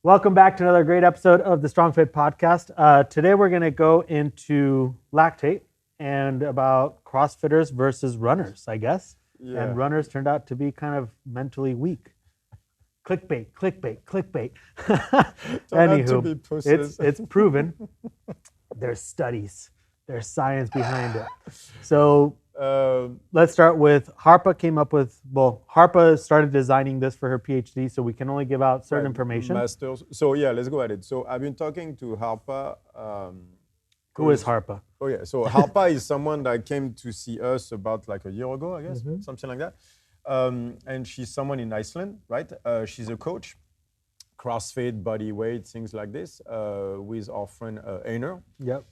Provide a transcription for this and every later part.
Welcome back to another great episode of the Strongfit podcast. Today we're going to go into lactate and about CrossFitters versus runners, I guess. Yeah. And runners turned out to be kind of mentally weak. Clickbait, clickbait, clickbait. Anywho, it's proven. There's studies. There's science behind it. So let's start with Harpa came up with, Harpa started designing this for her PhD, so we can only give out certain information. Masters. So yeah, let's go at it. So I've been talking to Harpa. Who is Harpa? Oh yeah, so Harpa is someone that came to see us about like a year ago, I guess, something like that. And she's someone in Iceland, right? She's a coach, CrossFit, body weight, things like this, with our friend Einar. Yep.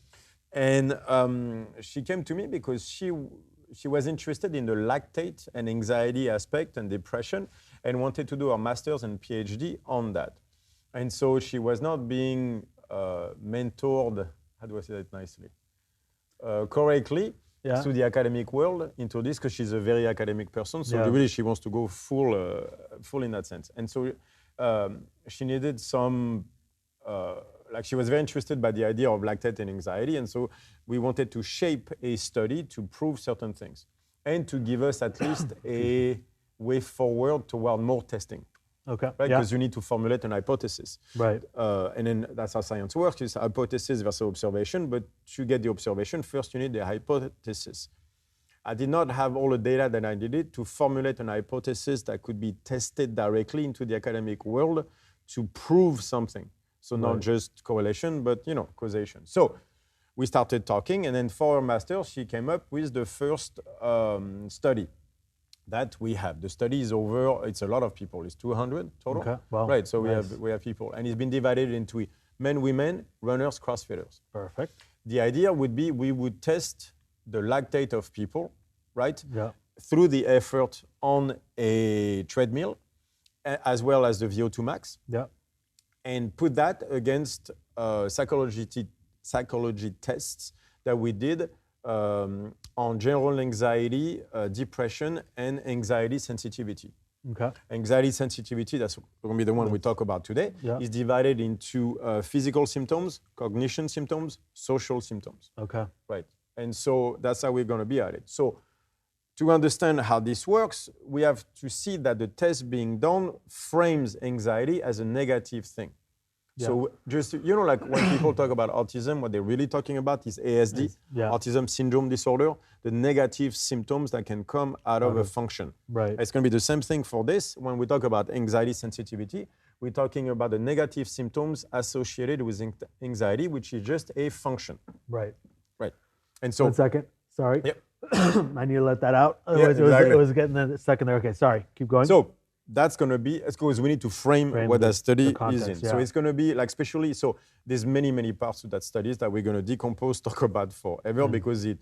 And she came to me because she was interested in the lactate and anxiety aspect and depression and wanted to do her master's and PhD on that. And so she was not being mentored, how do I say that nicely, correctly to the academic world into this because she's a very academic person. So really she wants to go full in that sense. And so she needed some, she was very interested by the idea of lactate and anxiety. And so we wanted to shape a study to prove certain things and to give us at least a way forward toward more testing. Okay. Right? Because you need to formulate an hypothesis. Right. And then that's how science works. It's hypothesis versus observation. But to get the observation, first you need the hypothesis. I did not have all the data that I needed to formulate an hypothesis that could be tested directly into the academic world to prove something. So not just correlation, but causation. So we started talking, and then for our master's, she came up with the first study that we have. The study is over. It's a lot of people. It's 200 total. Okay. Wow. Right. So we have people, and it's been divided into men, women, runners, CrossFitters. Perfect. The idea would be we would test the lactate of people, right? Yeah. Through the effort on a treadmill, as well as the VO2 max. Yeah. And put that against psychology tests that we did on general anxiety, depression, and anxiety sensitivity. Okay. Anxiety sensitivity, that's going to be the one we talk about today, is divided into physical symptoms, cognition symptoms, social symptoms. Okay. Right. And so that's how we're going to be at it. So to understand how this works, we have to see that the test being done frames anxiety as a negative thing. Yeah. So just, like when people talk about autism, what they're really talking about is ASD, autism syndrome disorder, the negative symptoms that can come out of a function. Right. It's going to be the same thing for this. When we talk about anxiety sensitivity, we're talking about the negative symptoms associated with anxiety, which is just a function. Right. Right. And so... 1 second. Sorry. Yep. I need to let that out. Otherwise, it was getting stuck in there. Okay, sorry. Keep going. So that's going to be, because we need to frame what that study is in. So it's going to be especially, so there's many parts to that studies that we're going to decompose, talk about forever, because it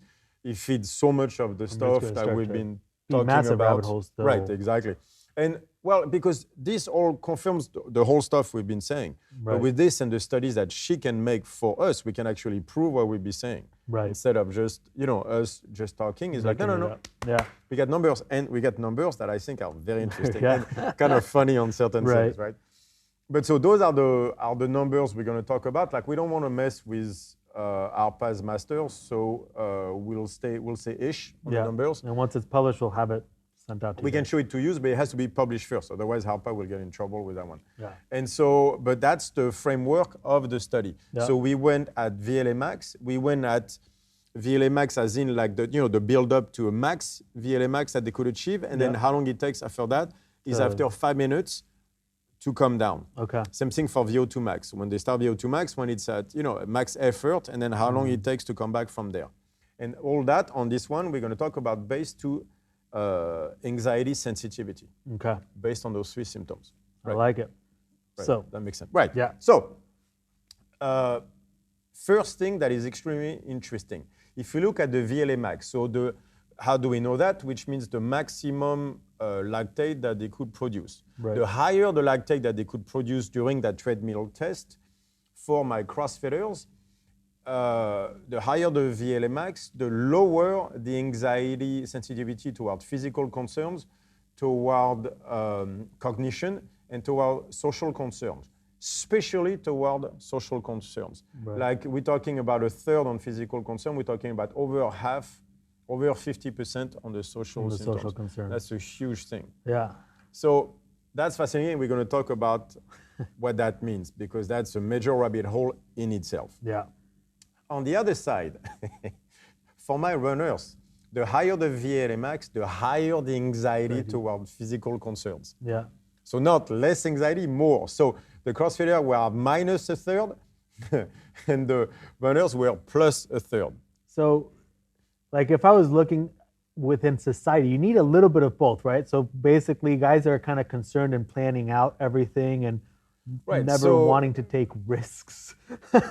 feeds so much of the stuff that we've been talking massive about. Rabbit holes, though. Right, exactly. And because this all confirms the whole stuff we've been saying. Right. But with this and the studies that she can make for us, we can actually prove what we've been saying. Right. Instead of just, us just talking. It's no. Yeah. We got numbers, and we got numbers that I think are very interesting and kind of funny on certain things, right? But so those are the numbers we're going to talk about. We don't want to mess with our past masters, so we'll say ish on the numbers. And once it's published, we'll have it sent out to you. We can show it to you, but it has to be published first. Otherwise, Harpa will get in trouble with that one. Yeah. And so, but that's the framework of the study. Yeah. So we went at VLAmax. We went at VLAmax as in the build up to a max VLAmax that they could achieve, and then how long it takes after that is after 5 minutes to come down. Okay. Same thing for VO2 max. When they start VO2 max, when it's at max effort, and then how long it takes to come back from there. And all that on this one, we're going to talk about based to anxiety sensitivity. Okay. Based on those 3 symptoms. Right. I like it. Right. So that makes sense. Right. Yeah. So first thing that is extremely interesting. If you look at the VLAmax, so how do we know that? Which means the maximum lactate that they could produce. Right. The higher the lactate that they could produce during that treadmill test, for my CrossFitters, the higher the VLAmax, the lower the anxiety sensitivity toward physical concerns, toward cognition, and toward social concerns. especially toward social concerns. Right. Like we're talking about a third on physical concern, we're talking about over half, over 50% on the social symptoms. Social concerns. That's a huge thing. Yeah. So that's fascinating. We're going to talk about what that means because that's a major rabbit hole in itself. Yeah. On the other side, for my runners, the higher the VLAmax, the higher the anxiety toward physical concerns. Yeah. So not less anxiety, more. So the CrossFitters were minus a third, and the runners were plus a third. So, like if I was looking within society, you need a little bit of both, right? So basically, guys are kind of concerned and planning out everything and never wanting to take risks.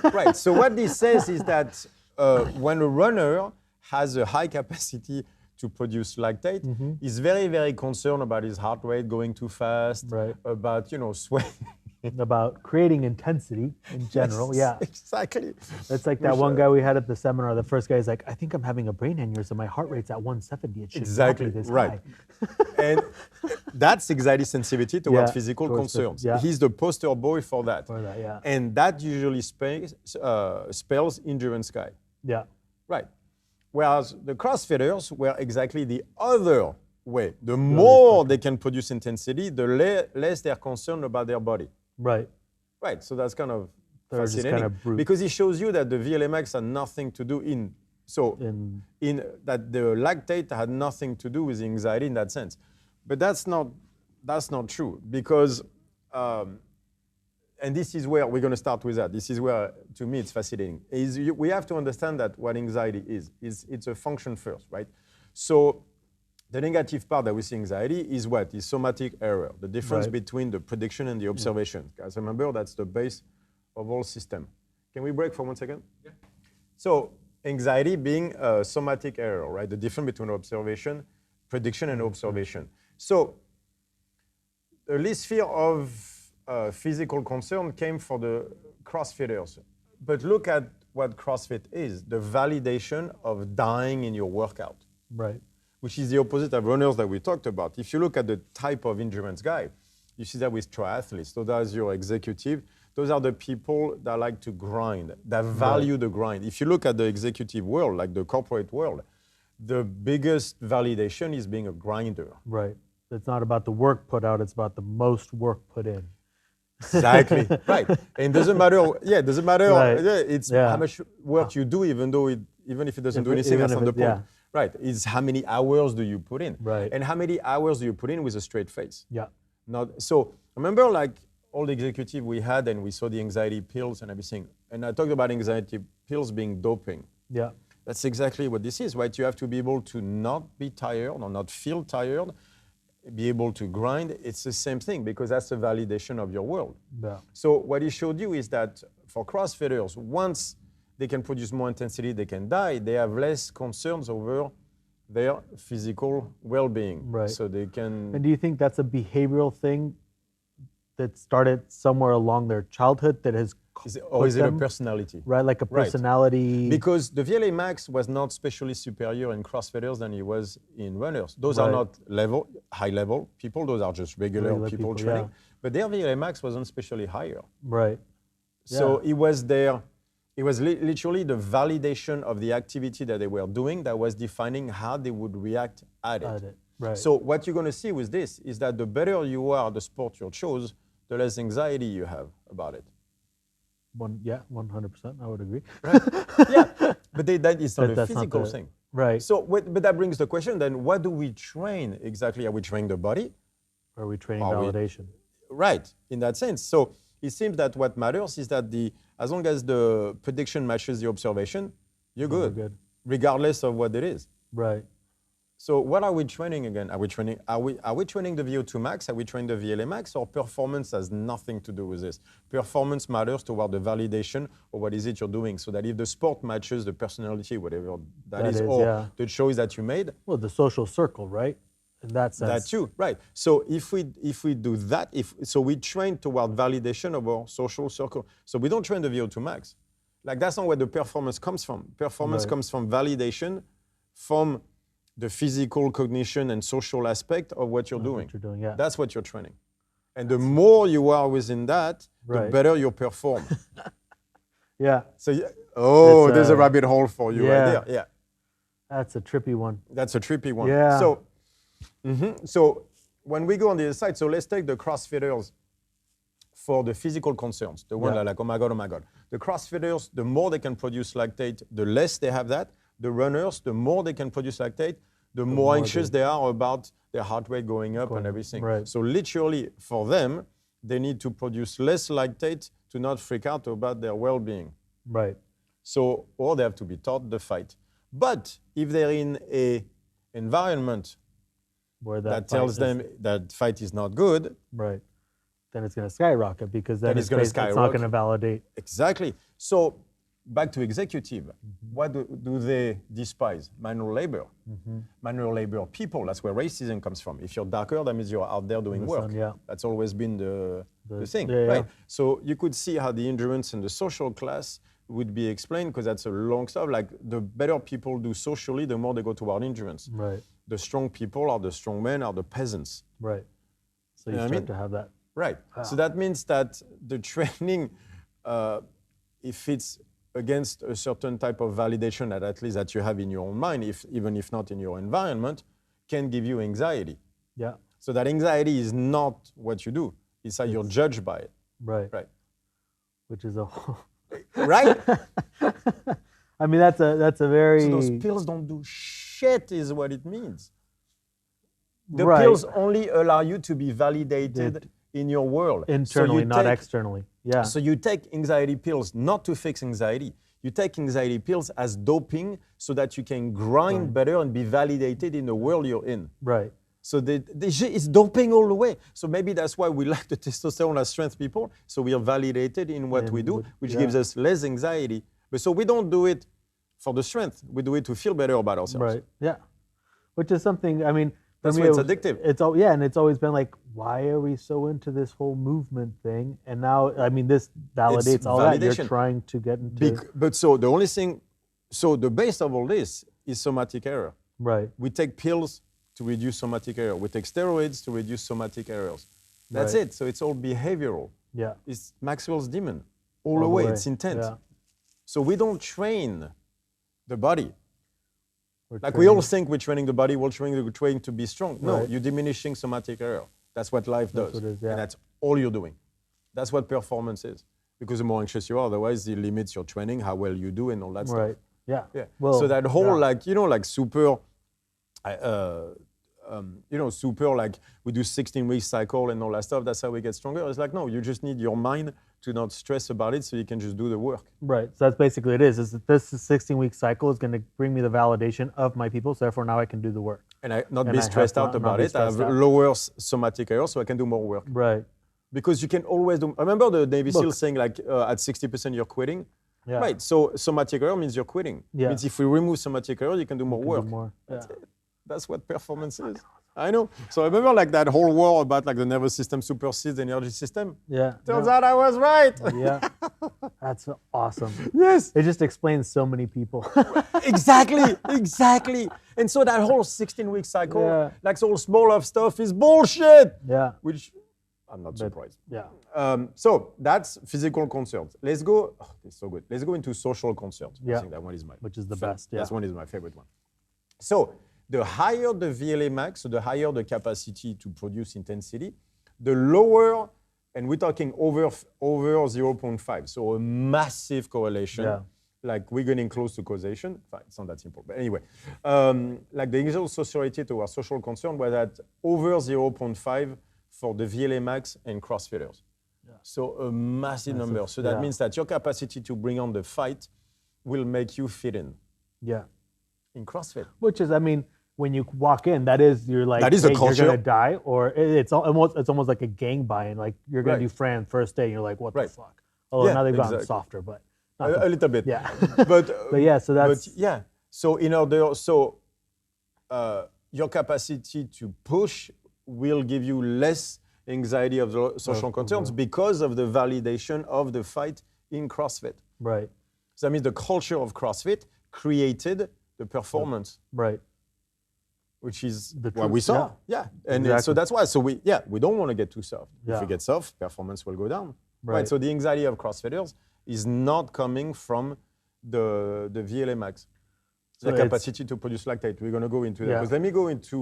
Right. So what this says is that when a runner has a high capacity to produce lactate, he's very, very concerned about his heart rate going too fast, about, sweat. About creating intensity in general, Yes, exactly. It's like that one guy we had at the seminar. The first guy is like, I think I'm having a brain aneurysm. My heart rate's at 170. It should not be this high. And that's anxiety sensitivity towards physical concerns. He's the poster boy for that. And that usually spells endurance guy. Yeah. Right. Whereas the CrossFitters were exactly the other way. The more they can produce intensity, the less they're concerned about their body. Right. Right. So that's kind of They're fascinating just kind of because it shows you that the VLAmax had nothing to do in that the lactate had nothing to do with the anxiety in that sense. But that's not true because and this is where we're going to start with that. This is where, to me, it's fascinating. We have to understand that what anxiety is it's a function first, right? So the negative part that we see anxiety is what? Is somatic error, the difference between the prediction and the observation. Guys, remember, that's the base of all system. Can we break for 1 second? Yeah. So anxiety being a somatic error, right? The difference between observation, prediction, and observation. So the least fear of physical concern came for the CrossFitters. But look at what CrossFit is, the validation of dying in your workout. Right. Which is the opposite of runners that we talked about. If you look at the type of endurance guy, you see that with triathletes. So that's your executive. Those are the people that like to grind, that value the grind. If you look at the executive world, like the corporate world, the biggest validation is being a grinder. Right. It's not about the work put out, it's about the most work put in. Exactly. Right. And it doesn't matter. Yeah, it doesn't matter. It's how much work you do, even if it doesn't do anything. That's not the point. Right. It's how many hours do you put in? Right. And how many hours do you put in with a straight face? Yeah. So remember, like all the executive we had, and we saw the anxiety pills and everything. And I talked about anxiety pills being doping. Yeah. That's exactly what this is, right? You have to be able to not be tired or not feel tired, be able to grind. It's the same thing because that's a validation of your world. Yeah. So what he showed you is that for CrossFitters, once they can produce more intensity, they can die, they have less concerns over their physical well-being. Right. So they can... And do you think that's a behavioral thing that started somewhere along their childhood that has or is it a personality? Right, like a personality. Because the VLAmax was not spatially superior in CrossFitters than he was in runners. Those are not high level people, those are just regular people training. But their VLAmax wasn't spatially higher. Right. So it was literally the validation of the activity that they were doing that was defining how they would react at it. Right. So what you're going to see with this is that the better you are at the sport you chose, the less anxiety you have about it. 100%. I would agree. Right. Yeah, but that is not a physical thing. Right. So, but that brings the question then: what do we train exactly? Are we training the body? Or are we training validation? Right. In that sense. So it seems that what matters is that as long as the prediction matches the observation, you're good, regardless of what it is. Right. So what are we training again? Are we training the VO2 max? Are we training the VLAmax? Or performance has nothing to do with this? Performance matters toward the validation of what is it you're doing, so that if the sport matches the personality, whatever that is, or the choice that you made. Well, the social circle, right? In that sense. That too, right. So if we do that, so we train toward validation of our social circle. So we don't train the VO2 max. Like that's not where the performance comes from. Performance comes from validation, from the physical, cognition, and social aspect of what you're doing. What you're doing, yeah. That's what you're training. And the more you are within that, the Right. better you perform. Yeah. So, It's, there's a rabbit hole for you yeah. right there. Yeah. That's a trippy one. That's a trippy one. Yeah. So when we go on the other side, so let's take the CrossFitters for the physical concerns, the one that like, oh my God. The CrossFitters, the more they can produce lactate, the less they have that. The runners, the more they can produce lactate, the more anxious they are about their heart rate going up and everything. Right. So literally for them, they need to produce less lactate to not freak out about their well-being. Right. So, or they have to be taught the fight. But if they're in a environment Where that tells them that fight is not good, right, then it's going to skyrocket because then it's gonna it's not skyrocket. going to validate. Exactly. So back to executive, what do they despise? Manual labor. Manual labor people, that's where racism comes from. If you're darker, that means you're out there doing work. That's always been the thing, right? So you could see how the endurance and the social class would be explained, because that's a long stuff. Like the better people do socially, the more they go toward endurance. Right. The strong people are the strong men, are the peasants. Right. So you start to have that. Right. Wow. So that means that the training, if it's against a certain type of validation that at least that you have in your own mind, even if not in your environment, can give you anxiety. Yeah. So that anxiety is not what you do. It's how you're judged by it. Right. Right. Which is a whole... Right? I mean, that's a very... So those pills don't do shit is what it means. The right. pills only allow you to be validated in your world. Internally, not externally. Yeah. So you take anxiety pills not to fix anxiety. You take anxiety pills as doping so that you can grind better and be validated in the world you're in. Right. So it's doping all the way. So maybe that's why we like the testosterone as strength people. So we are validated in what we do, which gives us less anxiety. But so we don't do it for the strength. We do it to feel better about ourselves. Right. Yeah. Which is something, I mean, that's why it's addictive. And it's always been like, why are we so into this whole movement thing? And now, I mean, this validates it's all validation. that you're trying to get into. But so the only thing, so the base of all this is somatic error. Right. We take pills to reduce somatic error. We take steroids to reduce somatic errors. That's it. So it's all behavioral. Yeah. It's Maxwell's demon all the way. It's intent. Yeah. So we don't train the body. Like we all think we're training the body, we're training to be strong. No, you're diminishing somatic error. That's what life does. What it is, yeah. And that's all you're doing. That's what performance is. Because the more anxious you are, otherwise it limits your training, how well you do and all that stuff. Right. Yeah. Yeah. Well, so that whole like super, super like we do 16-week cycle and all that stuff. That's how we get stronger. It's like, no, you just need your mind to not stress about it so you can just do the work. Right. So that's basically it is that this 16-week cycle is going to bring me the validation of my people. So therefore now I can do the work. And I not be stressed out about it. I have lower somatic error so I can do more work. Right. Because you can always do, remember the Navy SEAL saying like at 60% you're quitting? Yeah. Right. So somatic error means you're quitting. Yeah. Means if we remove somatic error, you can do more work. That's it. That's what performance is. I know. So I remember like that whole war about like the nervous system supersedes the energy system. Yeah. Turns out I was right. Yeah. That's awesome. Yes. It just explains so many people. Exactly. And so that whole 16-week cycle, like so small of stuff is bullshit. Yeah. Which I'm not surprised. Yeah. So that's physical concerns. Let's go, it's so good. Let's go into social concerns. Yeah. I think that one is which is the best. Yeah. That one is my favorite one. So the higher the VLAmax, so the higher the capacity to produce intensity, the lower, and we're talking over 0.5, so a massive correlation. Yeah. Like we're getting close to causation. It's not that simple, but anyway. Like the initial society to our social concern was at over 0.5 for the VLAmax and Crossfitters. Yeah. So a massive number. So that means that your capacity to bring on the fight will make you fit in. Yeah. In CrossFit. Which is, I mean, when you walk in, you're like, that is hey, a culture. You're gonna die, or it's almost like a gang buy-in. Like you're gonna do Fran first day, and you're like, what the fuck? Oh, now they've gotten softer, but a little bit. Yeah. but yeah, so that's So in order, your capacity to push will give you less anxiety of the social concerns because of the validation of the fight in CrossFit. Right. So that means the culture of CrossFit created the performance. Right. which is The what we truth, saw. Yeah. And Exactly. so that's why. So we don't want to get too soft. Yeah. If we get soft, performance will go down. Right. So the anxiety of CrossFitters is not coming from the VLAmax. So The capacity to produce lactate. We're going to go into that. Yeah. Because let me go into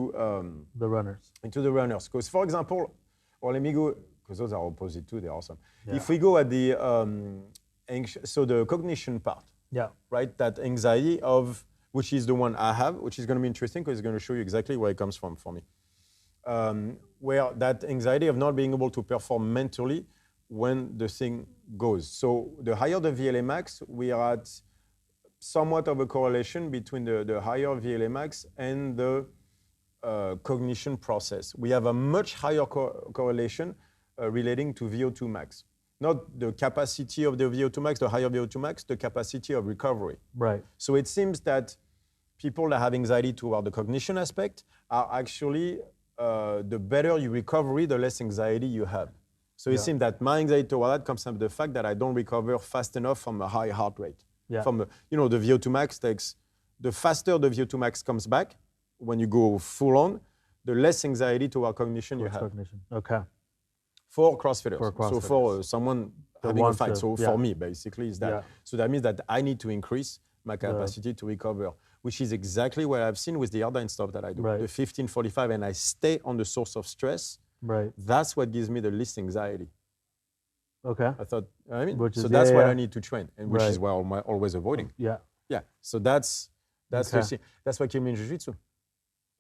the runners. Because, for example, or let me go, because those are opposite too, they're awesome. Yeah. If we go at the, so the cognition part, Yeah. right? That anxiety of, which is the one I have, which is going to be interesting because it's going to show you exactly where it comes from for me. Where that anxiety of not being able to perform mentally when the thing goes. So the higher the VLAmax, we are at somewhat of a correlation between the higher VLAmax and the cognition process. We have a much higher correlation relating to VO2 max. Not the capacity of the VO2 max, the higher VO2 max, the capacity of recovery. Right. So it seems that people that have anxiety toward the cognition aspect are actually, the better your recovery, the less anxiety you have. So it seems that my anxiety toward that comes from the fact that I don't recover fast enough from a high heart rate. Yeah. From the VO2 max takes, the faster the VO2 max comes back, when you go full on, the less anxiety toward cognition you have. Cognition. Okay. For CrossFitters. For CrossFitters. So for someone having a wants fight. to- So yeah. for me, basically, is that. Yeah. So that means that I need to increase my capacity to recover, which is exactly what I've seen with the other stuff that I do. Right. The 1545, and I stay on the source of stress. Right. That's what gives me the least anxiety. Okay. I thought, I mean, Which is- so that's yeah, what yeah. I need to train, and which Right. is what I'm always avoiding. Yeah. Yeah. So that's the Okay. thing. That's what kills me in jiu-jitsu.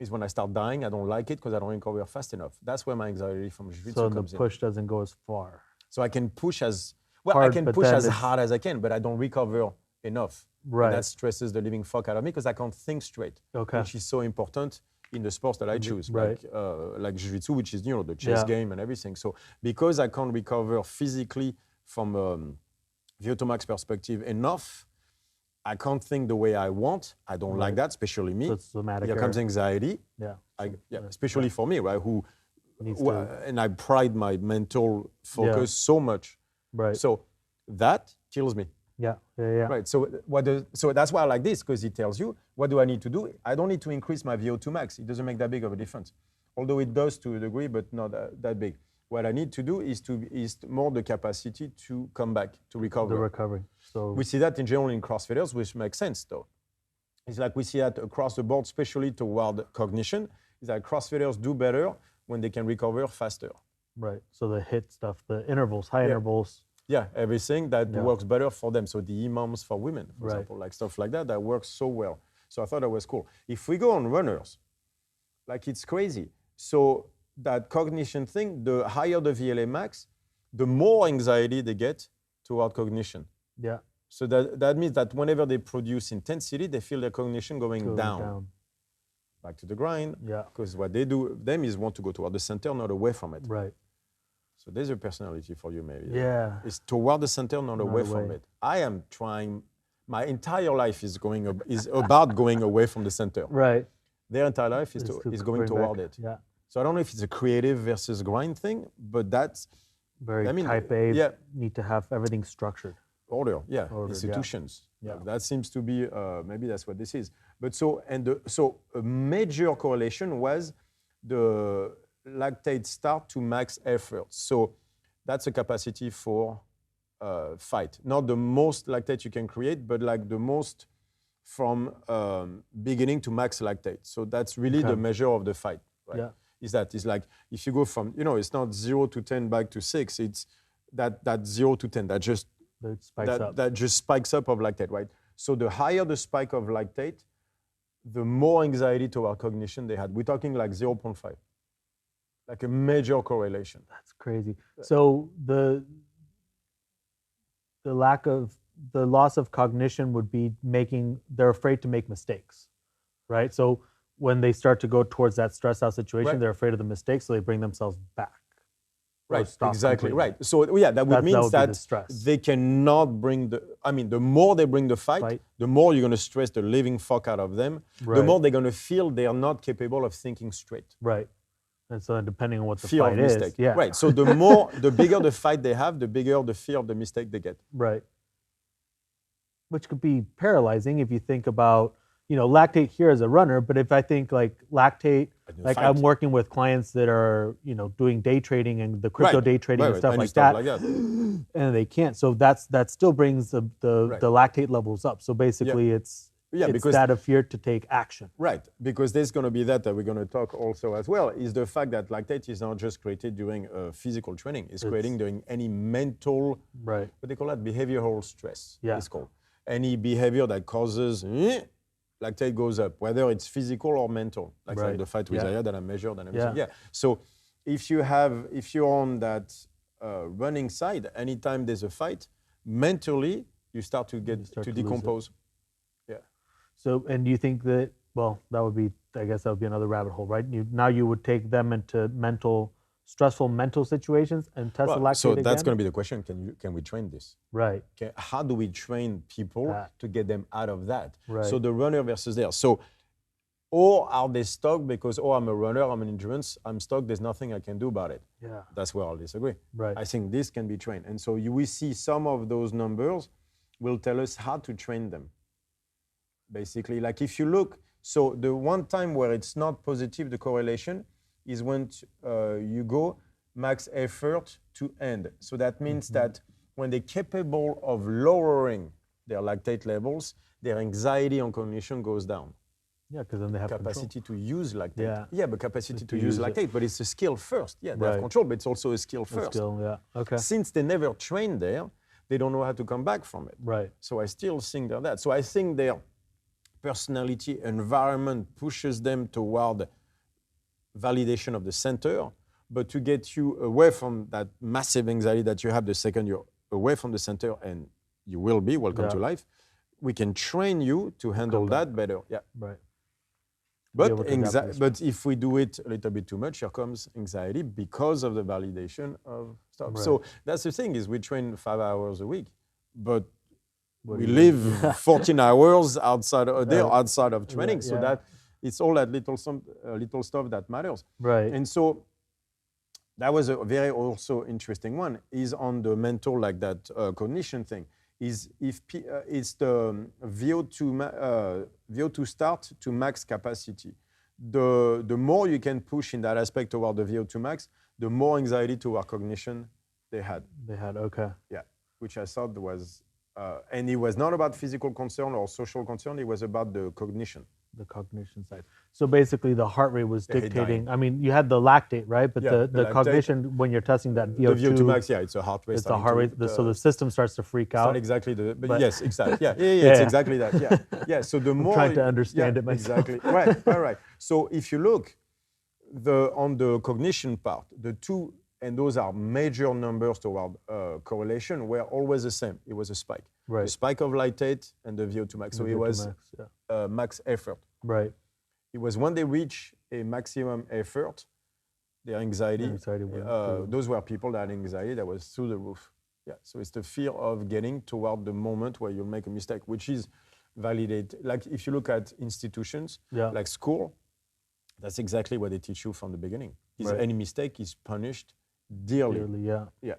Is when I start dying, I don't like it because I don't recover fast enough. That's where my anxiety from jiu-jitsu So the comes in. push doesn't go as far. So I can push as well. Hard, I can but push then as it's- hard as I can, but I don't recover enough. Right. And that stresses the living fuck out of me because I can't think straight. Okay. Which is so important in the sports that I choose, Right. like jiu-jitsu, which is the chess Yeah. game and everything. So because I can't recover physically from VO2 max perspective enough, I can't think the way I want. I don't like that, especially me. So it's somatic Here comes anxiety. Yeah. Especially for me, right? Needs to- And I pride my mental focus so much. Right. So that kills me. Yeah. Yeah. Yeah. Right. So that's why I like this, because it tells you what do I need to do. I don't need to increase my VO2 max. It doesn't make that big of a difference, although it does to a degree, but not that big. What I need to do is more the capacity to come back, to recover. The recovery. So We see that in general in CrossFitters, which makes sense though. It's like we see that across the board, especially toward cognition, is that CrossFitters do better when they can recover faster. right. So the hit stuff, the intervals, high intervals. Yeah, everything that Yeah. works better for them. So the imams for women, for Right. example, like stuff like that, that works so well. So I thought that was cool. If we go on runners, like it's crazy. So that cognition thing, the higher the VLAmax, the more anxiety they get toward cognition. Yeah. So that means that whenever they produce intensity, they feel their cognition going down. Back to the grind. Yeah. Because what they do, them is want to go toward the center, not away from it. Right. So there's a personality for you, maybe. Yeah. It's toward the center, not away from away. it. I am trying. My entire life is about going away from the center. Right. Their entire life is to going bring toward back- it. Yeah. So I don't know if it's a creative versus grind thing, but that's Very I mean, type A. yeah. Need to have everything structured. order. Yeah, Ordered, institutions. yeah. That seems to be maybe that's what this is. But so a major correlation was the lactate start to max effort. So that's a capacity for fight. Not the most lactate you can create, but like the most from beginning to max lactate. So that's really the measure of the fight, right? Yeah. It's like if you go from, it's not 0 to 10 back to 6, it's that 0 to 10, that just It spikes up. that just spikes up of lactate, right? So the higher the spike of lactate, the more anxiety to our cognition they had. We're talking like 0.5, like a major correlation. That's crazy. So the loss of cognition would be they're afraid to make mistakes, right? So when they start to go towards that stress out situation, Right. they're afraid of the mistakes, so they bring themselves back. Or Right, stop exactly, completely. right. So yeah, that would That mean would be the that stress. they cannot bring the more they bring the fight, the more you're going to stress the living fuck out of them, the Right. more they're going to feel they are not capable of thinking straight. Right. And so depending on what the Fear fight of is, mistake. yeah. Right. So the bigger the fight they have, the bigger the fear of the mistake they get. Right. Which could be paralyzing if you think about, lactate here as a runner, but if I think like lactate, like fight. I'm working with clients that are, doing day trading and the crypto day trading and stuff like that, and they can't. So that still brings the lactate levels up. So basically it's because that of fear to take action. Right, because there's going to be that we're going to talk also as well, is the fact that lactate is not just created during physical training, it's creating during any mental, what they call that, behavioral stress, it's called. Any behavior that causes lactate goes up, whether it's physical or mental, like the fight with Aya that I measured and everything. So if you're on that running side, anytime there's a fight, mentally you start to decompose. So, and do you think that, that would be another rabbit hole, right? Now you would take them into stressful mental situations and test the lactate so again? That's going to be the question, can we train this? Right. How do we train people to get them out of that? Right. So the runner versus there. So, or are they stuck because, I'm a runner, I'm an endurance, I'm stuck, there's nothing I can do about it. Yeah. That's where I'll disagree. Right. I think this can be trained. And so we see some of those numbers will tell us how to train them. Basically, like if you look, so the one time where it's not positive, the correlation, is when you go max effort to end. So that means that when they're capable of lowering their lactate levels, their anxiety and cognition goes down. Yeah, because then they have capacity control. To use lactate. Yeah, but capacity to use lactate, but it's a skill first. Yeah, they have control, but it's also a skill first. Okay. Since they never trained there, they don't know how to come back from it. Right. So I still think they're that. So I think their personality, environment pushes them toward validation of the center, but to get you away from that massive anxiety that you have the second you're away from the center, and you will be, welcome to life, we can train you to handle that better. Yeah. Right. But if we do it a little bit too much, here comes anxiety because of the validation of stuff. Right. So that's the thing, is we train 5 hours a week, but we live 14 hours outside of training, so that it's all that little stuff that matters. Right. And so that was a very also interesting one, is on the mental, like that cognition thing, is if it's the VO2 start to max capacity. The more you can push in that aspect toward the VO2 max, the more anxiety toward cognition they had. Okay. Yeah, which I thought was... and it was not about physical concern or social concern, it was about the cognition. The cognition side. So basically the heart rate was dictating, I mean, you had the lactate, right? But the cognition, when you're testing that VO2. The VO2 max, it's a heart rate. It's the heart rate, so the system starts to freak out. Not exactly, yes, exactly. It's exactly that, yeah. So the more... I'm trying to understand it myself. Exactly, right. So if you look on the cognition part, the two, and those are major numbers toward correlation, were always the same. It was a spike. Right. The spike of lactate and the VO2 max. So it was max effort. Right. It was when they reach a maximum effort, their anxiety those were people that had anxiety that was through the roof. Yeah. So it's the fear of getting toward the moment where you'll make a mistake, which is validated. Like if you look at institutions, like school, that's exactly what they teach you from the beginning. Any mistake is punished dearly. Yeah.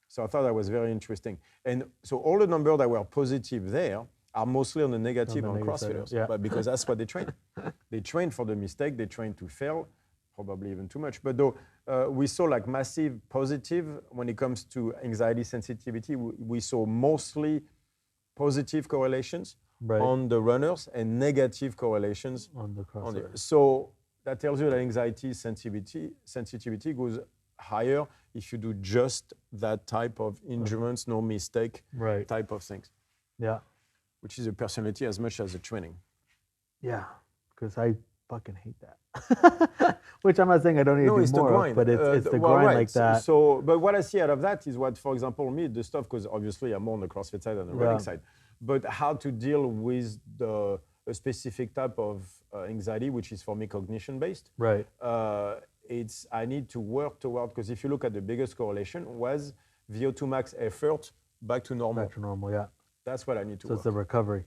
So I thought that was very interesting. And so all the numbers that were positive there are mostly on the negative on CrossFitters, but because that's what they train. They train for the mistake, they train to fail, probably even too much. But though we saw like massive positive when it comes to anxiety sensitivity, we saw mostly positive correlations on the runners and negative correlations on the CrossFitters. So that tells you that anxiety sensitivity goes higher if you do just that type of endurance, no mistake type of things. Yeah. Which is a personality as much as a training. Yeah, because I fucking hate that. Which I'm not saying I don't need to do more of, but it's the grind like that. So, but what I see out of that is what, for example, me, the stuff, because obviously I'm more on the CrossFit side than the running side, but how to deal with a specific type of anxiety, which is for me cognition-based. Right. I need to work toward, because if you look at the biggest correlation was VO2 max effort back to normal. Back to normal, yeah. That's what I need to work. So it's the recovery.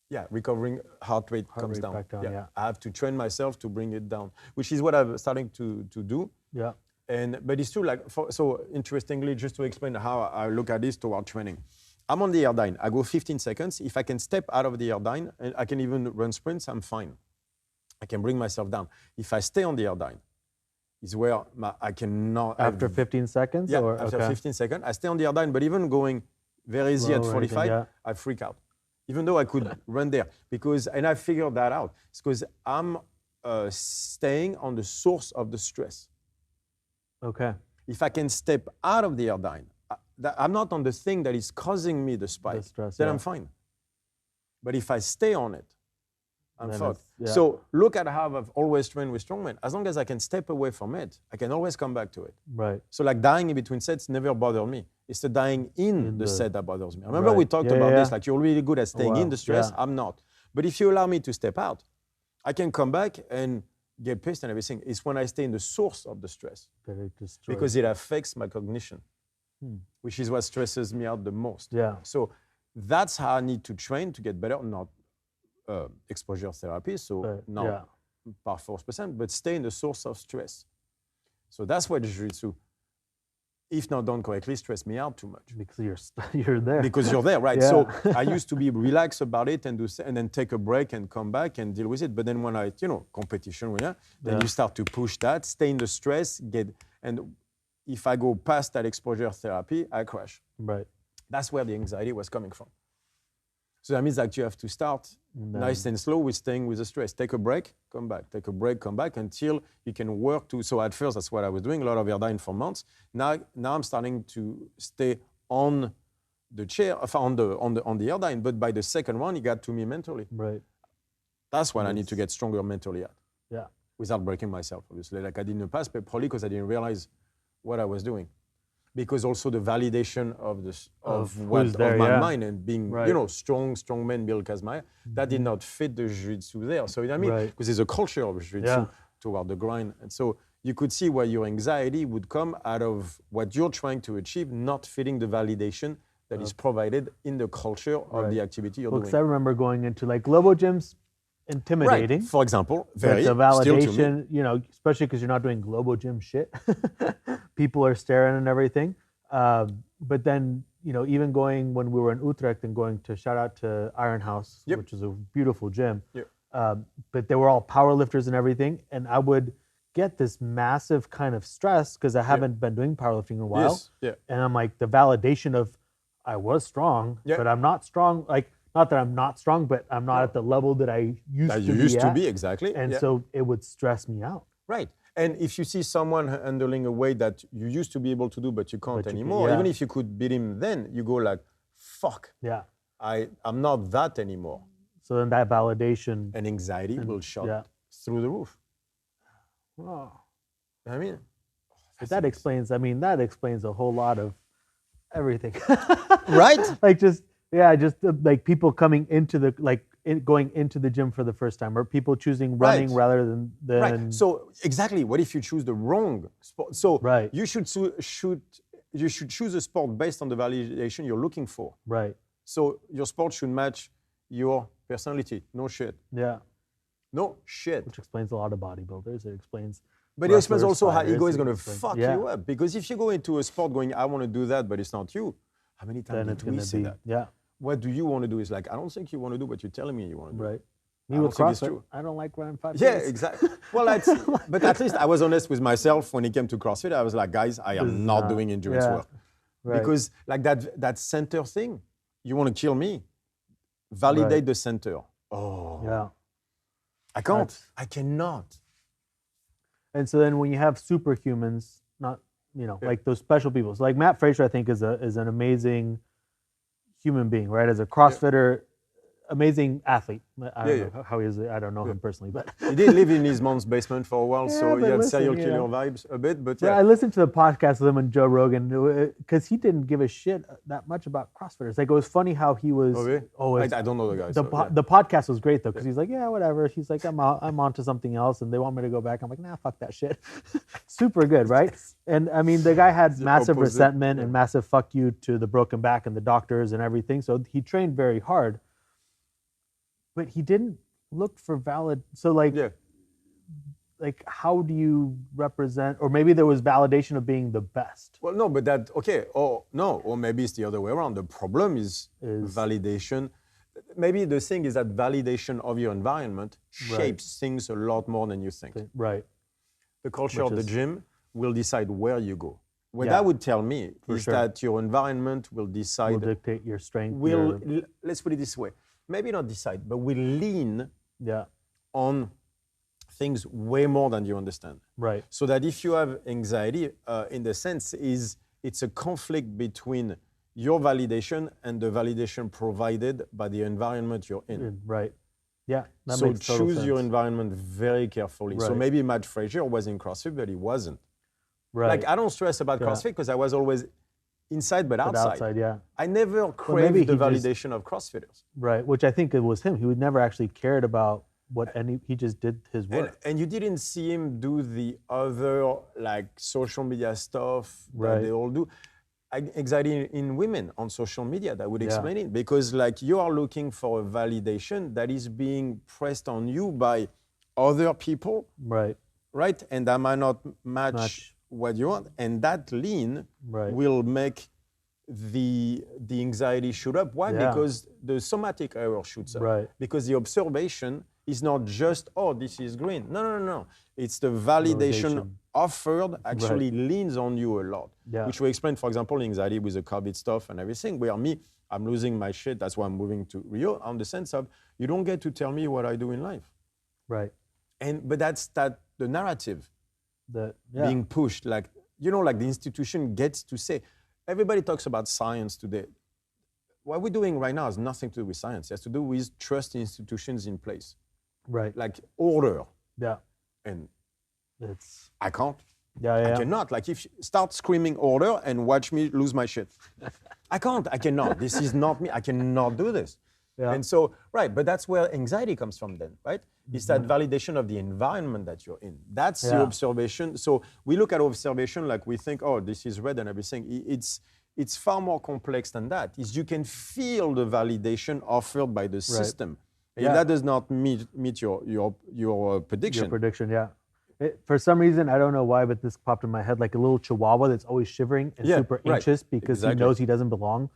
Yeah, recovering heart rate comes down. Back down. I have to train myself to bring it down, which is what I'm starting to do. Yeah. But it's true, so interestingly, just to explain how I look at this toward training. I'm on the airdyne. I go 15 seconds. If I can step out of the airdyne, and I can even run sprints, I'm fine. I can bring myself down. If I stay on the airdyne, is where I cannot. After 15 seconds? Yeah, or, after okay. 15 seconds. I stay on the airdyne, but even going very easy Low at 45, anything, yeah. I freak out. Even though I could run there. And I figured that out. It's because I'm staying on the source of the stress. Okay. If I can step out of the airdyne, I'm not on the thing that is causing me the spike, then I'm fine. But if I stay on it, I'm fucked. Yeah. So look at how I've always trained with strongmen. As long as I can step away from it, I can always come back to it. Right. So like dying in between sets never bothered me. It's the dying in the set that bothers me. Remember we talked about this, like you're really good at staying in the stress. I'm not. But if you allow me to step out, I can come back and get pissed and everything. It's when I stay in the source of the stress because it affects my cognition, which is what stresses me out the most. Yeah. So that's how I need to train to get better, not exposure therapy, so not par force %, but stay in the source of stress. So that's why the jiu-jitsu, if not done correctly, stress me out too much. Because you're there. Because you're there, right? Yeah. So I used to be relaxed about it and then take a break and come back and deal with it. But then when I, competition, then you start to push that, stay in the stress, and if I go past that exposure therapy, I crash. Right. That's where the anxiety was coming from. So that means that you have to start nice and slow with staying with the stress. Take a break, come back. Take a break, come back until you can work to. So at first, that's what I was doing, a lot of airdyne for months. Now I'm starting to stay on the chair, on the airdyne. But by the second one, it got to me mentally. Right. That's when I need to get stronger mentally at. Yeah. Without breaking myself, obviously, like I did in the past, but probably because I didn't realize what I was doing. Because also the validation of my mind and being, strong men, Bill Kazmaier, that did not fit the jiu-jitsu there. So, because there's a culture of jiu-jitsu toward the grind. And so you could see where your anxiety would come out of what you're trying to achieve, not fitting the validation that is provided in the culture of the activity you're doing. Because I remember going into like Globo gyms, intimidating. Right. For example, very the validation, especially because you're not doing Globo gym shit. People are staring and everything. But then, even going when we were in Utrecht and going to shout out to Iron House, which is a beautiful gym. But they were all power lifters and everything. And I would get this massive kind of stress because I haven't been doing powerlifting in a while. And I'm like, the validation of I was strong, but I'm not strong. Like, not that I'm not strong, but I'm not at the level that I used to be. Exactly. And so it would stress me out. Right. And if you see someone handling a weight that you used to be able to do, but you can't anymore, even if you could beat him then, you go like, fuck. Yeah. I'm not that anymore. So then that validation. And anxiety will shot through the roof. Oh. I mean. That explains a whole lot of everything. Right? Like like people coming into going into the gym for the first time, or people choosing running rather than. Right. So exactly, what if you choose the wrong sport? So you should choose a sport based on the validation you're looking for. Right. So your sport should match your personality. No shit. Yeah. No shit. Which explains a lot of bodybuilders. It explains. But it explains also how ego is going to fuck you up. Because if you go into a sport going, I want to do that, but it's not you, how many times did we say that? Yeah. What do you want to do? Is like, I don't think you want to do what you're telling me you want to do. Right. Me with CrossFit, I don't like running 5 days. Yeah, exactly. Well, but at least I was honest with myself when it came to CrossFit. I was like, guys, I am not doing endurance work. Right. Because like that center thing, you want to kill me. Validate the center. Oh. Yeah. I can't. I cannot. And so then when you have superhumans, not, like those special people. So like Matt Fraser, I think, is an amazing human being, right? As a CrossFitter, amazing athlete. I don't know how he is. I don't know him personally, but he did live in his mom's basement for a while, so he had serial killer vibes a bit. But I listened to the podcast with him and Joe Rogan because he didn't give a shit that much about CrossFitters. Like, it was funny how he was. I don't know the guy. The podcast was great though, because he's like, yeah, whatever. He's like, I'm onto something else, and they want me to go back. I'm like, nah, fuck that shit. Super good, right? And I mean, the guy had massive resentment and massive fuck you to the broken back and the doctors and everything. So he trained very hard. But he didn't look for valid. So like like how do you represent, or maybe there was validation of being the best. Well, no, but that, okay, or maybe it's the other way around. The problem is validation. Maybe the thing is that validation of your environment shapes things a lot more than you think. Right. The culture of the gym will decide where you go. What that would tell me is that your environment will decide. Will dictate your strength. Let's put it this way. Maybe not decide, but will lean on things way more than you understand. Right. So that if you have anxiety, in the sense it's a conflict between your validation and the validation provided by the environment you're in. Right. Yeah. That so makes total choose sense. your environment very carefully. Right. So maybe Matt Frazier was in CrossFit, but he wasn't. Right. Like I don't stress about CrossFit because I was always inside but outside. Yeah. I never craved the validation of CrossFitters. Right, which I think it was him. He would never actually cared about he just did his work. And you didn't see him do the other like social media stuff that they all do. Anxiety in women on social media, that would explain it. Because like you are looking for a validation that is being pressed on you by other people. Right. Right? And that might not match what you want. And that lean will make the anxiety shoot up. Why? Because the somatic error shoots up. Right. Because the observation is not just, oh, this is green. No. It's the validation offered actually leans on you a lot. Yeah. Which we explain, for example, anxiety with the COVID stuff and everything, where I'm losing my shit. That's why I'm moving to Rio, on the sense of, you don't get to tell me what I do in life. Right. But that's the narrative being pushed. Like, like the institution gets to say, everybody talks about science today. What we're doing right now has nothing to do with science. It has to do with trust institutions in place. Right. Like order. Yeah. And it's I can't. I cannot. Like if you start screaming order and watch me lose my shit. I can't. I cannot. This is not me. I cannot do this. Yeah. And so, but that's where anxiety comes from then, right? It's that validation of the environment that you're in. That's the observation. So we look at observation like we think, oh, this is red and everything. It's far more complex than that. You can feel the validation offered by the system. And that does not meet your prediction. Your prediction, for some reason, I don't know why, but this popped in my head like a little chihuahua that's always shivering and super anxious because he knows he doesn't belong.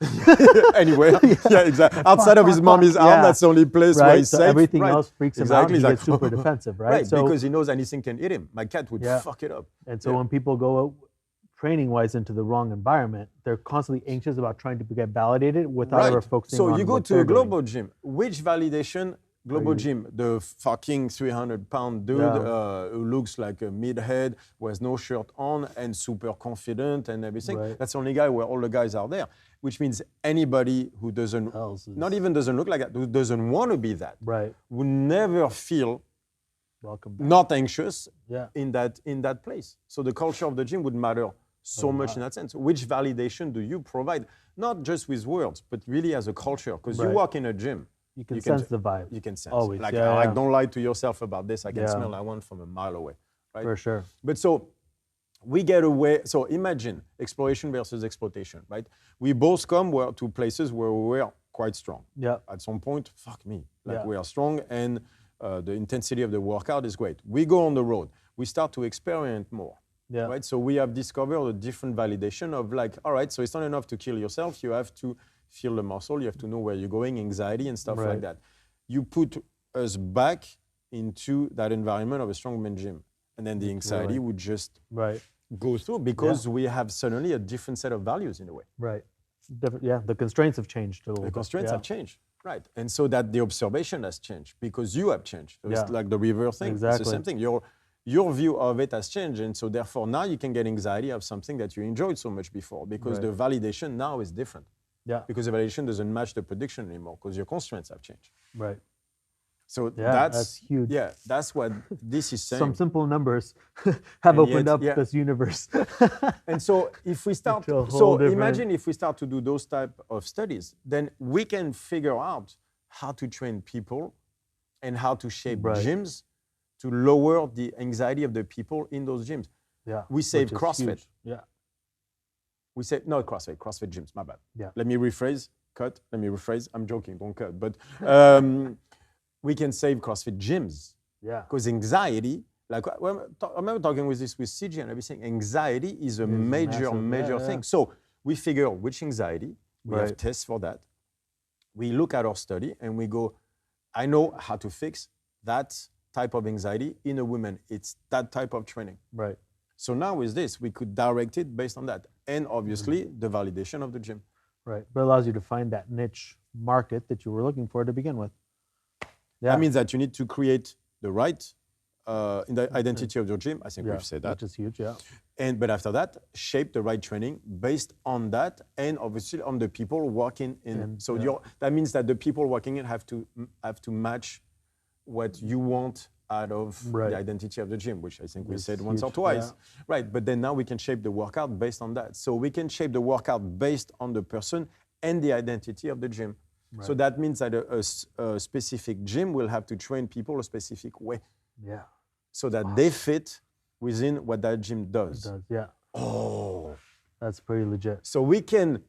Anyway, exactly. Outside of his mommy's arm, that's the only place where he's safe. Everything else freaks him out. He gets super defensive, right? So, because he knows anything can eat him. My cat would fuck it up. And so when people go training-wise into the wrong environment, they're constantly anxious about trying to get validated without ever focusing on So you go to a global gym. Which validation? Global gym, the fucking 300-pound dude who looks like a meathead, who has no shirt on and super confident and everything. That's the only guy where all the guys are there, which means anybody who doesn't look like that, who doesn't want to be that, will never feel not anxious in that place. So the culture of the gym would matter so much in that sense. Which validation do you provide? Not just with words, but really as a culture. Because you walk in a gym, you can sense the vibe. You can sense. Always. Like, don't lie to yourself about this. I can smell that one from a mile away. Right? For sure. But so we get away. So imagine exploration versus exploitation, right? We both come to places where we were quite strong. Yeah. At some point, fuck me. Like we are strong and the intensity of the workout is great. We go on the road. We start to experiment more. Yeah. Right. So we have discovered a different validation of like, all right, so it's not enough to kill yourself. You have to feel the muscle. You have to know where you're going, anxiety and stuff like that. You put us back into that environment of a strongman gym. And then the anxiety would just go through because we have suddenly a different set of values in a way. Right. The constraints have changed a little bit. The constraints have changed. Right. And so that the observation has changed because you have changed. It's like the river thing. Exactly. It's the same thing. Your view of it has changed. And so therefore now you can get anxiety of something that you enjoyed so much before because the validation now is different. Yeah. Because the validation doesn't match the prediction anymore because your constraints have changed. Right. So that's huge. Yeah, that's what this is saying. Some simple numbers have opened up this universe. And so if we start, imagine if we start to do those type of studies, then we can figure out how to train people and how to shape gyms to lower the anxiety of the people in those gyms. Yeah. We save CrossFit. Huge. Yeah. We say, no, CrossFit gyms, my bad. Yeah. Let me rephrase, I'm joking, don't cut. But we can save CrossFit gyms. Yeah. Because anxiety Like I remember talking with CG, and I was saying anxiety is a major thing. So we figure which anxiety, we have tests for that. We look at our study and we go, I know how to fix that type of anxiety in a woman. It's that type of training. Right. So now with this, we could direct it based on that. And obviously the validation of the gym. Right. But it allows you to find that niche market that you were looking for to begin with. Yeah. That means that you need to create the right in the identity of your gym. I think we've said that. Which is huge, yeah. But after that, shape the right training based on that, and obviously on the people working in. That means that the people working in have to match what you want out of the identity of the gym, which I think we said once or twice. Yeah. Right, but then now we can shape the workout based on that. So we can shape the workout based on the person and the identity of the gym. Right. So that means that a specific gym will have to train people a specific way. Yeah. So that they fit within what that gym does. It does, yeah. Oh. That's pretty legit. So we can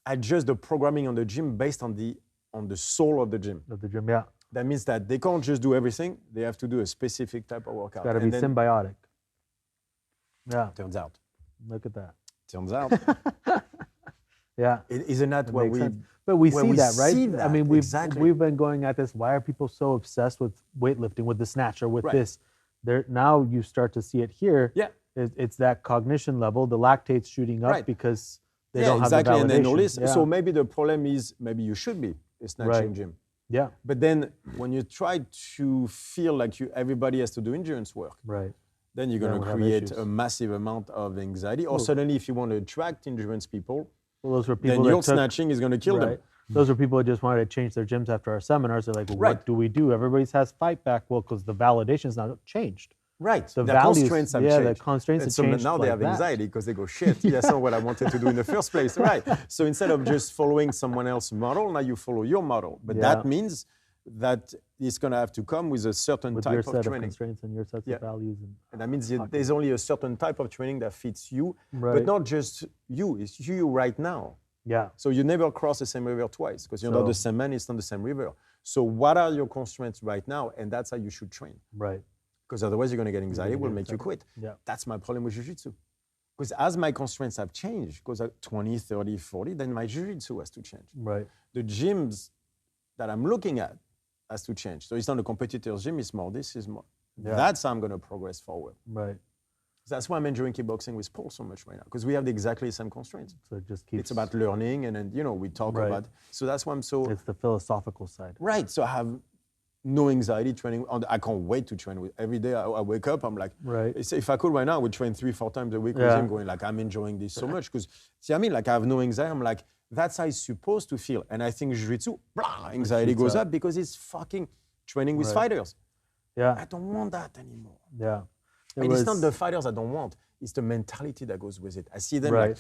adjust the programming on the gym based on the soul of the gym. Of the gym, yeah. That means that they can't just do everything. They have to do a specific type of workout. It's got to be symbiotic. Yeah. Turns out. Look at that. Turns out. Yeah. Isn't that what we... Sense. But we see that, right? See that. I mean, we've been going at this. Why are people so obsessed with weightlifting, with the snatch, or with this? Now you start to see it here. Yeah. It's that cognition level. The lactate's shooting up because they don't have the validation. And then all this. Yeah. So maybe the problem is maybe you should be a snatching gym. Yeah. But then when you try to feel like everybody has to do endurance work, then you're going to create a massive amount of anxiety. Or suddenly, if you want to attract endurance people, those were people then your snatching is going to kill them. Those are people who just wanted to change their gyms after our seminars. They're like, well, what do we do? Everybody has fight back. Well, because the validation's not changed. Right. The constraints have changed. The constraints have changed. So now they have anxiety because they go, shit, that's not what I wanted to do in the first place. Right. So instead of just following someone else's model, now you follow your model. But that means that it's going to have to come with a certain type of training. With your set of constraints and your sets of values. And that means there's only a certain type of training that fits you, but not just you. It's you right now. Yeah. So you never cross the same river twice because you're not the same man, it's not the same river. So what are your constraints right now? And that's how you should train. Right. Because otherwise you're going to get anxiety, it will make you quit. Yeah. That's my problem with jiu-jitsu. Because as my constraints have changed, goes at 20, 30, 40, then my jiu-jitsu has to change. Right. The gyms that I'm looking at has to change. So it's not a competitor's gym, it's more this, is more. Yeah. That's how I'm going to progress forward. Right. That's why I'm enjoying kickboxing with Paul so much right now, because we have exactly the same constraints. So it just keeps... It's about learning, and then, we talk about... So that's why I'm so... It's the philosophical side. Right. So I have no anxiety training. I can't wait to train. Every day I wake up, I'm like... Right. If I could right now, I would train 3-4 times a week with him, going like, I'm enjoying this so much. Because, I have no anxiety. I'm like, that's how it's supposed to feel. And I think jiu-jitsu, anxiety goes up because it's fucking training with fighters. Yeah. I don't want that anymore. Yeah. It's not the fighters I don't want. It's the mentality that goes with it. I see them like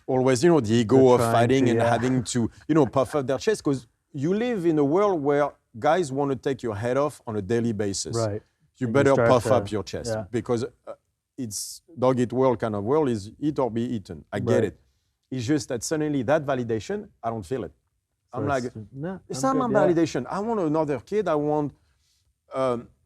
always, the ego of fighting and having to, puff up their chest. Because you live in a world where guys want to take your head off on a daily basis. Right. You better puff up your chest because it's dog-eat world kind of world is eat or be eaten. I get it. It's just that suddenly that validation, I don't feel it. So I'm like, it's not my validation. I want another kid. I want...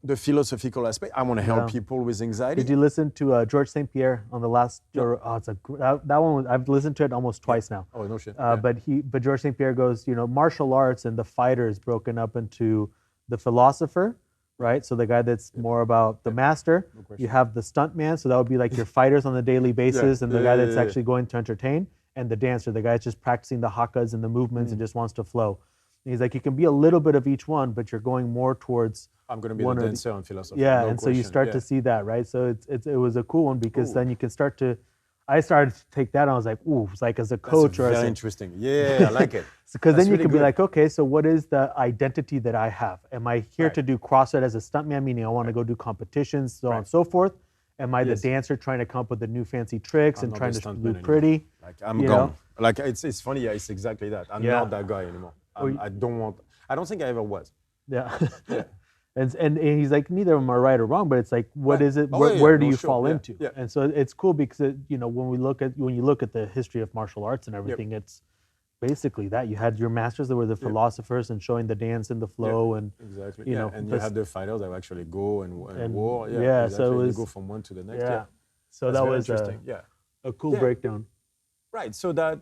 the philosophical aspect. I want to help people with anxiety. Did you listen to George St. Pierre on the last? Oh, it's that one. I've listened to it almost twice now. Oh no shit. But George St. Pierre goes, martial arts and the fighter is broken up into the philosopher, right? So the guy that's more about the master. No, you have the stuntman, so that would be like your fighters on a daily basis, and the guy that's actually going to entertain, and the dancer, the guy that's just practicing the hakas and the movements and just wants to flow. And he's like, you can be a little bit of each one, but you're going more towards. I'm going to be the dancer and philosopher. Yeah, and so you start to see that, right? So it was a cool one because then you can start to. I started to take that and I was like, ooh, it's like as a coach or as very interesting. Yeah, I like it. Because then you can be like, okay, so what is the identity that I have? Am I here to do CrossFit as a stuntman, meaning I want to go do competitions, so on and so forth? Am I the dancer trying to come up with the new fancy tricks and trying to look pretty? Like I'm gone. Like it's funny. Yeah, it's exactly that. I'm not that guy anymore. I don't think I ever was. Yeah. And he's like, neither of them are right or wrong, but it's like, what is it? Where do you fall into? Yeah. And so it's cool because when you look at the history of martial arts and everything, basically that. You had your masters that were the philosophers and showing the dance and the flow and exactly. you know, and you have the fighters that actually go and war. Yeah, exactly. so it was, you go from one to the next. yeah. So That's that very was interesting. a cool breakdown. Right. So that,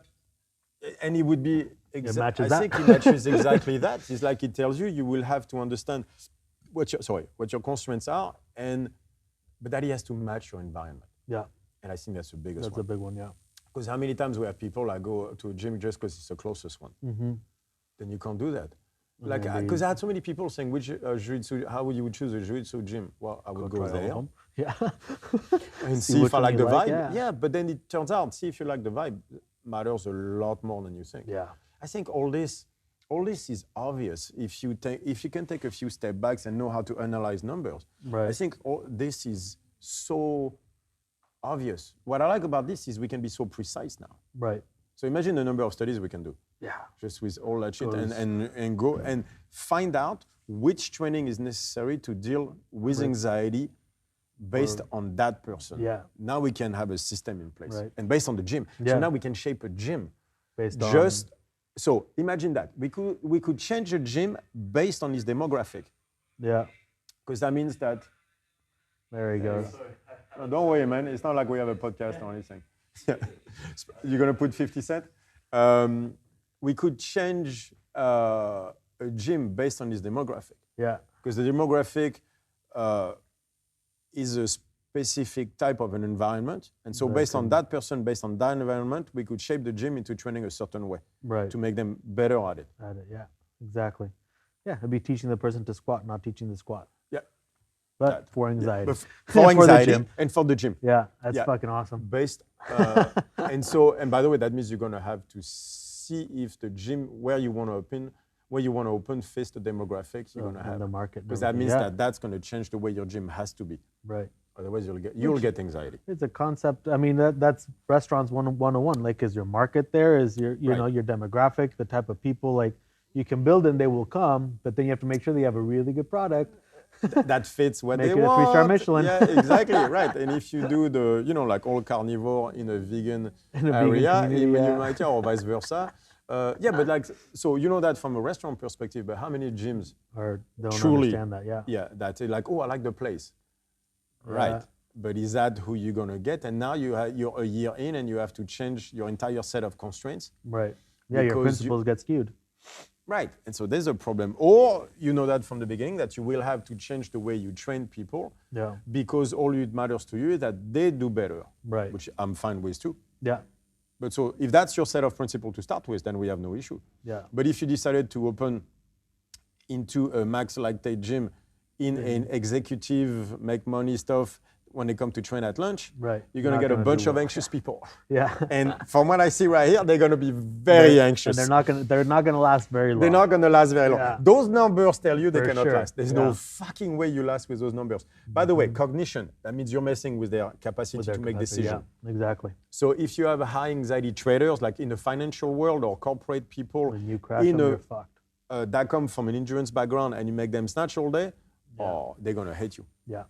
and it would be matches I that. think it matches exactly that. It's like it tells you you will have to understand what your constraints are, but that it has to match your environment. Yeah. And I think that's the biggest one. That's a big one, yeah. Because how many times we have people that go to a gym just because it's the closest one? Mm-hmm. Then you can't do that. Like, because I had so many people saying, which jiu-jitsu, how would you choose a jiu-jitsu gym? Well, I would go there. Yeah. And see if I like the vibe. Yeah. But then it turns out, see if you like the vibe matters a lot more than you think. Yeah. I think all this is obvious if you can take a few step backs and know how to analyze numbers. Right. I think all this is so obvious. What I like about this is we can be so precise now. Right. So imagine the number of studies we can do. Yeah. Just with all that shit and go and find out which training is necessary to deal with anxiety based on that person. Yeah. Now we can have a system in place. Right. And based on the gym. Yeah. So now we can shape a gym. Based on... So imagine that. We could change a gym based on his demographic. Yeah. Because that means that... There he goes. No, don't worry, man. It's not like we have a podcast or anything. You're going to put 50 Cent? We could change a gym based on his demographic. Yeah. Because the demographic is a specific type of an environment. And so based on that person, based on that environment, we could shape the gym into training a certain way to make them better at it. Yeah, exactly. Yeah, it'd be teaching the person to squat, not teaching the squat. Yeah. But for anxiety. For anxiety the gym. and for the gym. Yeah, that's fucking awesome. Based, and by the way, that means you're going to have to see if the gym where you want to open fits the demographics you're going to have. The market. Because that means that's going to change the way your gym has to be. Right. Otherwise, you'll get anxiety. It's a concept. I mean, that's restaurants 101. Like, is your market there? Is your your demographic, the type of people? Like, you can build and they will come, but then you have to make sure they have a really good product. That fits what they want. Make it a 3-star Michelin. Yeah, exactly, right. And if you do like all carnivore in a vegan area, you might, or vice versa. But like, so you know that from a restaurant perspective, but how many gyms don't truly understand that? Yeah, that's like, oh, I like the place. Right. But is that who you're going to get? And now you're a year in and you have to change your entire set of constraints. Right. Yeah, your principles get skewed. Right. And so there's a problem. Or you know that from the beginning that you will have to change the way you train people. Yeah. Because all it matters to you is that they do better. Right. Which I'm fine with too. Yeah. But so if that's your set of principle to start with, then we have no issue. Yeah. But if you decided to open into a max lactate gym in an executive make money stuff when they come to train at lunch, you're going to get a bunch of anxious people. Yeah. And from what I see right here, they're going to be very anxious. And they're not going to last very long. They're not going to last very long. Yeah. Those numbers tell you they cannot sure. last. There's no fucking way you last with those numbers. By the way, cognition, that means you're messing with their capacity to make decisions. Yeah, exactly. So if you have high anxiety traders, like in the financial world or corporate people, when you crash them, you're fucked. That come from an endurance background and you make them snatch all day, they're going to hate you. Yeah.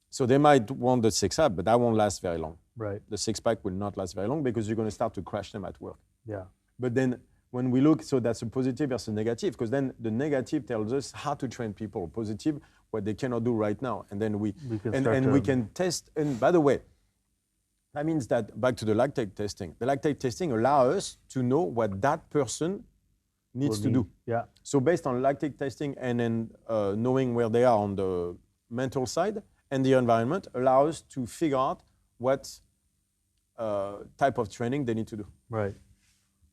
So they might want the six-pack, but that won't last very long. Right. The six-pack will not last very long because you're going to start to crash them at work. Yeah. But then when we look, so that's a positive versus negative, because then the negative tells us how to train people. Positive, what they cannot do right now. And then we can test. And by the way, that means that back to the lactate testing. The lactate testing allows us to know what that person needs to do. Yeah. So based on lactate testing and then knowing where they are on the mental side, and the environment allows to figure out what type of training they need to do. Right.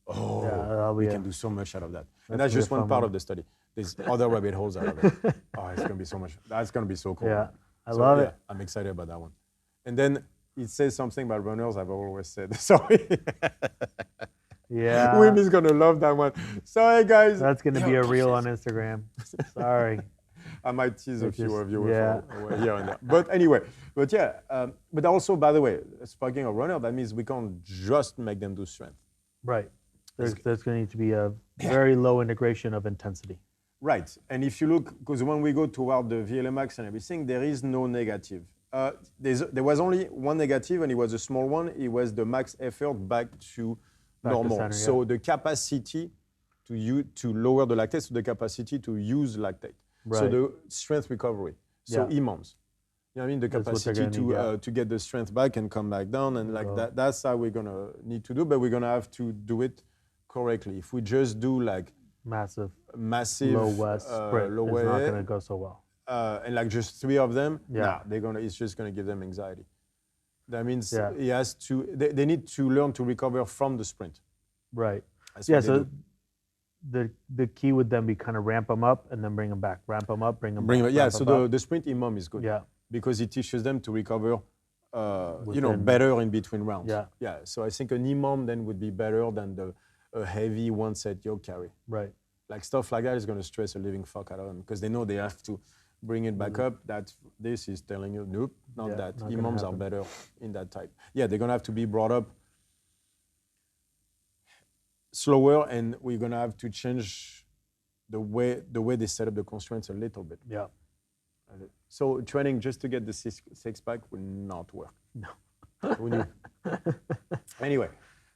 Oh, we can do so much out of that. And that's just one part of the study. There's other rabbit holes out of it. Oh, it's going to be so much. That's going to be so cool. Yeah, I love it. I'm excited about that one. And then it says something about runners I've always said. Sorry. Yeah. Wim is going to love that one. Sorry, guys. That's going to be a reel on Instagram. Sorry. I might tease a few of you here and there. But anyway, but also, by the way, speaking of runner, that means we can't just make them do strength. Right. There's going to need to be a very low integration of intensity. Right. And if you look, because when we go toward the VLAmax and everything, there is no negative. There was only one negative, and it was a small one. It was the max effort back to normal. center, So yeah. the capacity to lower the lactate, so the capacity to use lactate. So Right. the strength recovery. So Yeah. EMOMs. You know what I mean? The That's what they're capacity gonna need, to get the strength back and come back down, and like that. That's how we're gonna need to do, but we're gonna have to do it correctly. If we just do like Massive massive low west sprint low is not way, going to go so well. and like just 3 of them, Yeah. it's just gonna give them anxiety. That means Yeah. they need to learn to recover from the sprint. Right. That's Yeah. what they So do. the key would then be kind of ramp them up and then bring them back. Ramp them up, bring them back. Yeah, ramp so 'em up. the sprint EMOM is good. Yeah. Because it teaches them to recover, Within- better in between rounds. Yeah. Yeah. So I think an EMOM then would be better than a heavy one set yoke carry. Right. Like stuff like that is going to stress a living fuck out of them because they know they have to bring it back up. This is telling you, nope, not Yeah, that. not gonna EMOMs are happen. better in that type. Yeah, they're going to have to be brought up slower, and we're going to have to change the way they set up the constraints a little bit. Yeah. So training just to get the six pack will not work. No. Who knew? Anyway,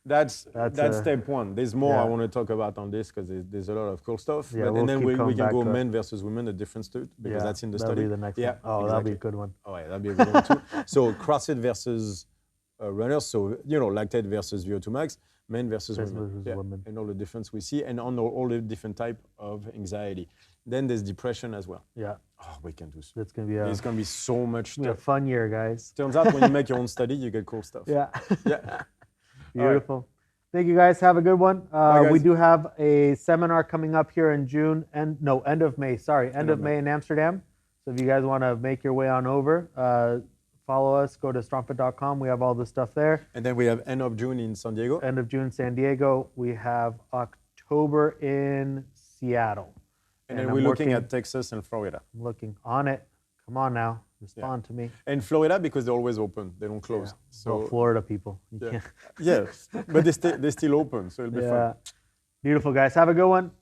that's step one. There's more I want to talk about on this because there's a lot of cool stuff. Yeah, and then we coming can back go to it. men versus women, the difference to it, because that's in the that'll study. be the next yeah, one. Oh, exactly. that'll be a good one. Oh, yeah, that'll be a good one too. So CrossFit versus runners. So, lactate versus VO2 max, men versus women. Women. And all the difference we see, and on all the different type of anxiety. Then there's depression as well. Yeah. Oh, we can do so. It's going to be It's going to be so much a stuff. fun year, guys. Turns out when you make your own study, you get cool stuff. Yeah. Yeah. Beautiful. Thank you, guys. Have a good one. Bye, We guys. do have a seminar coming up here in June, end of May. Sorry, end of May in Amsterdam. So if you guys want to make your way on over, follow us. Go to strongfit.com. We have all the stuff there. And then we have end of June in San Diego. End of June, San Diego. We have October in Seattle. And then I'm we're looking working- at Texas and Florida. I'm looking on it. Come on now. Respond to me. And Florida because they're always open. They don't close. So So Florida people. You yeah. can't. Yes, but they're still open, so it'll be fun. Yeah. Beautiful, guys. Have a good one.